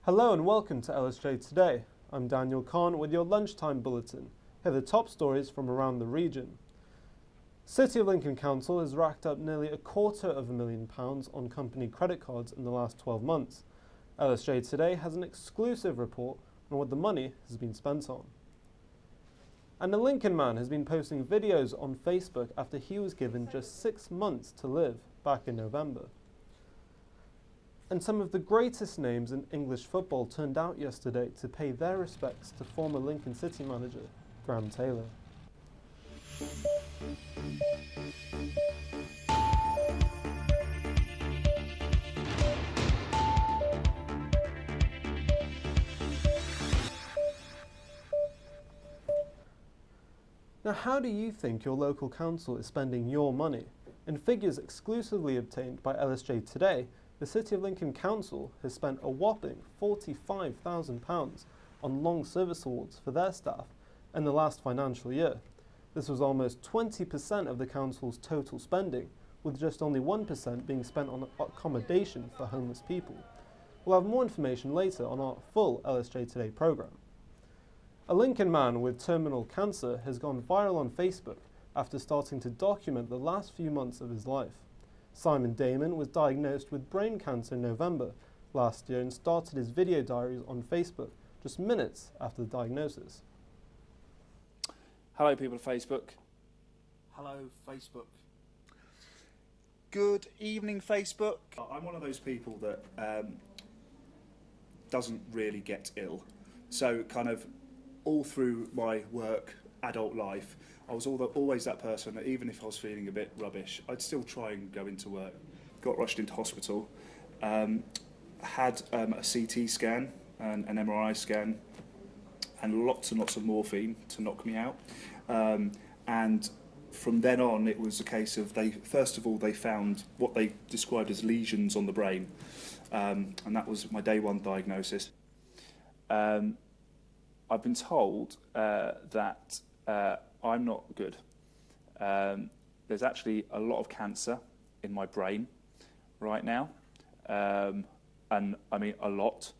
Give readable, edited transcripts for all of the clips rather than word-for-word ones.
Hello and welcome to LSJ Today. I'm Daniel Kahn with your lunchtime bulletin. Here are the top stories from around the region. City of Lincoln Council has racked up nearly £250,000 on company credit cards in the last 12 months. LSJ Today has an exclusive report on what the money has been spent on. And a Lincoln man has been posting videos on Facebook after he was given just 6 months to live back in November. And some of the greatest names in English football turned out yesterday to pay their respects to former Lincoln City manager Graham Taylor. Now, how do you think your local council is spending your money? In figures exclusively obtained by LSJ Today, the City of Lincoln Council has spent a whopping £45,000 on long service awards for their staff in the last financial year. This was almost 20% of the council's total spending, with just only 1% being spent on accommodation for homeless people. We'll have more information later on our full LSJ Today programme. A Lincoln man with terminal cancer has gone viral on Facebook after starting to document the last few months of his life. Simon Damon was diagnosed with brain cancer in November last year and started his video diaries on Facebook just minutes after the diagnosis. Hello people of Facebook. Hello Facebook. Good evening Facebook. I'm one of those people that doesn't really get ill. So kind of all through my work, adult life, I was always that person that even if I was feeling a bit rubbish, I'd still try and go into work. Got rushed into hospital, had a CT scan, and an MRI scan, and lots of morphine to knock me out. And from then on, it was a case of first of all they found what they described as lesions on the brain, and that was my day one diagnosis. I've been told that I'm not good. There's actually a lot of cancer in my brain right now, and I mean a lot.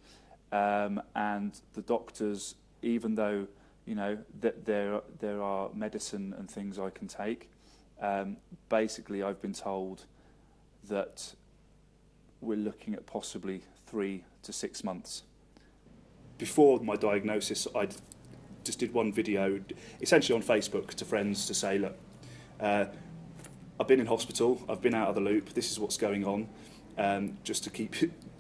And the doctors, even though you know that there are medicine and things I can take, basically I've been told that we're looking at possibly 3 to 6 months. Before my diagnosis, I just did one video, essentially on Facebook, to friends to say, look, I've been in hospital, I've been out of the loop, this is what's going on, just to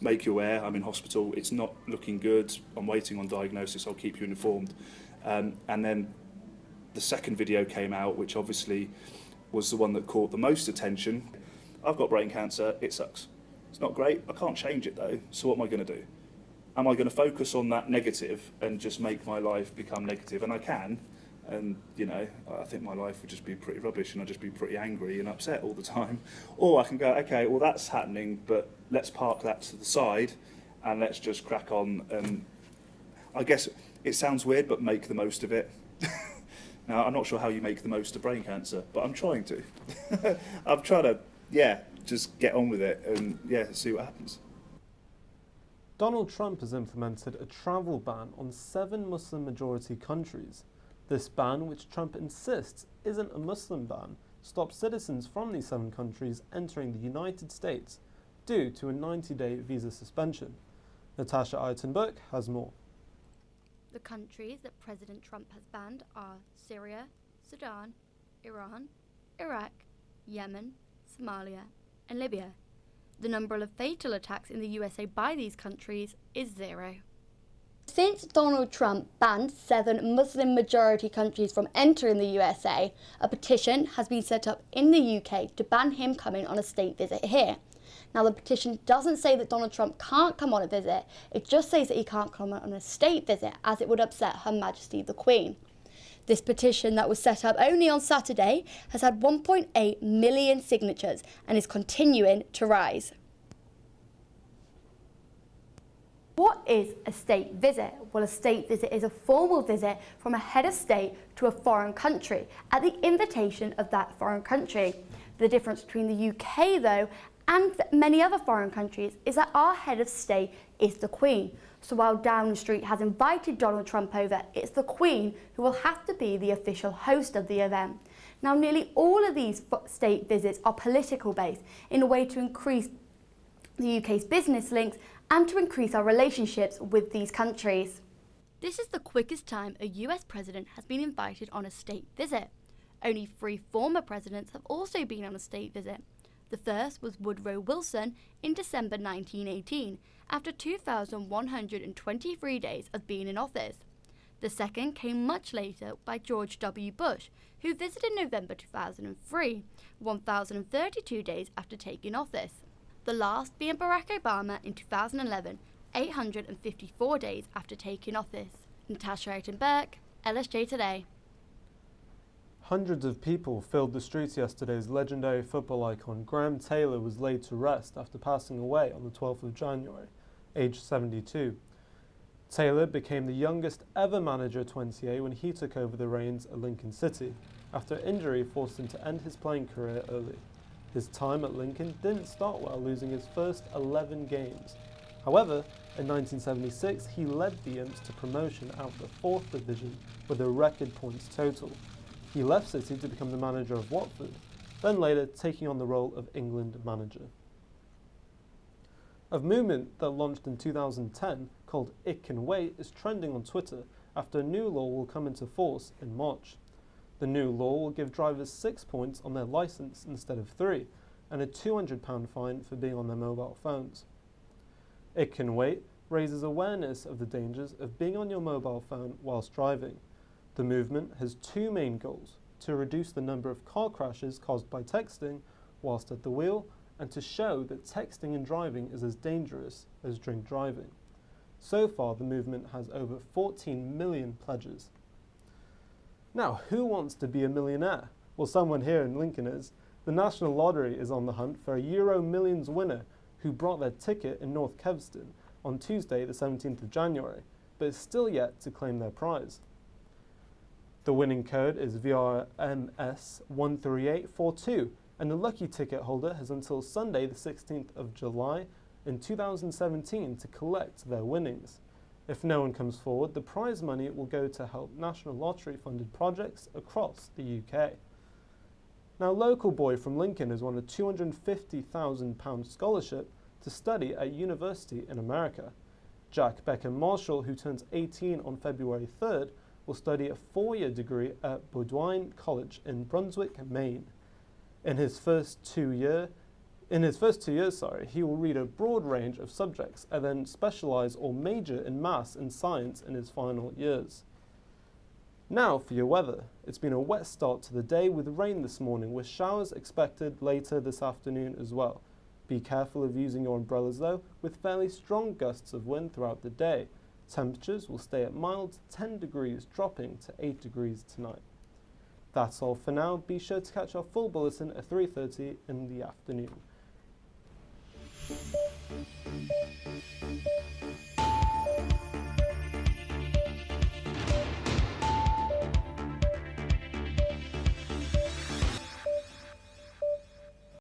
make you aware, I'm in hospital, it's not looking good, I'm waiting on diagnosis, I'll keep you informed. And then the second video came out, which obviously was the one that caught the most attention. I've got brain cancer, it sucks. It's not great, I can't change it though, so what am I going to do? Am I going to focus on that negative and just make my life become negative? And I can, and you know, I think my life would just be pretty rubbish and I'd just be pretty angry and upset all the time. Or I can go, okay, well that's happening, but let's park that to the side and let's just crack on. And I guess it sounds weird, but make the most of it. Now, I'm not sure how you make the most of brain cancer, but I'm trying to. I'm trying to, just get on with it and see what happens. Donald Trump has implemented a travel ban on 7 Muslim-majority countries. This ban, which Trump insists isn't a Muslim ban, stops citizens from these 7 countries entering the United States due to a 90-day visa suspension. Natasha Eitenberg has more. The countries that President Trump has banned are Syria, Sudan, Iran, Iraq, Yemen, Somalia, and Libya. The number of fatal attacks in the USA by these countries is 0. Since Donald Trump banned 7 Muslim-majority countries from entering the USA, a petition has been set up in the UK to ban him coming on a state visit here. Now, the petition doesn't say that Donald Trump can't come on a visit, it just says that he can't come on a state visit as it would upset Her Majesty the Queen. This petition that was set up only on Saturday has had 1.8 million signatures and is continuing to rise. What is a state visit? Well, a state visit is a formal visit from a head of state to a foreign country at the invitation of that foreign country. The difference between the UK, though, and many other foreign countries is that our head of state is the Queen. So while Downing Street has invited Donald Trump over, it's the Queen who will have to be the official host of the event. Now, nearly all of these state visits are political based in a way to increase the UK's business links and to increase our relationships with these countries. This is the quickest time a US president has been invited on a state visit. Only 3 former presidents have also been on a state visit. The first was Woodrow Wilson in December 1918, after 2,123 days of being in office. The second came much later by George W. Bush, who visited in November 2003, 1,032 days after taking office. The last being Barack Obama in 2011, 854 days after taking office. Natasha Oaten-Burke, LSJ Today. Hundreds of people filled the streets yesterday as legendary football icon Graham Taylor was laid to rest after passing away on the 12th of January, aged 72. Taylor became the youngest ever manager at 28 when he took over the reins at Lincoln City, after injury forced him to end his playing career early. His time at Lincoln didn't start well, losing his first 11 games. However, in 1976, he led the Imps to promotion out of the 4th Division with a record points total. He left City to become the manager of Watford, then later taking on the role of England manager. A movement that launched in 2010 called It Can Wait is trending on Twitter after a new law will come into force in March. The new law will give drivers 6 points on their licence instead of 3, and a £200 fine for being on their mobile phones. It Can Wait raises awareness of the dangers of being on your mobile phone whilst driving. The movement has 2 main goals: to reduce the number of car crashes caused by texting whilst at the wheel, and to show that texting and driving is as dangerous as drink driving. So far, the movement has over 14 million pledges. Now, who wants to be a millionaire? Well, someone here in Lincoln is. The National Lottery is on the hunt for a Euro Millions winner who brought their ticket in North Kevston on Tuesday, the 17th of January, but is still yet to claim their prize. The winning code is VRMS13842, and the lucky ticket holder has until Sunday, the 16th of July in 2017 to collect their winnings. If no one comes forward, the prize money will go to help National Lottery-funded projects across the UK. Now, local boy from Lincoln has won a £250,000 scholarship to study at university in America. Jack Beckham Marshall, who turns 18 on February 3rd, will study a 4-year degree at Bowdoin College in Brunswick, Maine. In his first 2 years, he will read a broad range of subjects and then specialise or major in maths and science in his final years. Now for your weather. It's been a wet start to the day with rain this morning, with showers expected later this afternoon as well. Be careful of using your umbrellas though, with fairly strong gusts of wind throughout the day. Temperatures will stay at mild 10 degrees, dropping to 8 degrees tonight. That's all for now. Be sure to catch our full bulletin at 3:30 in the afternoon.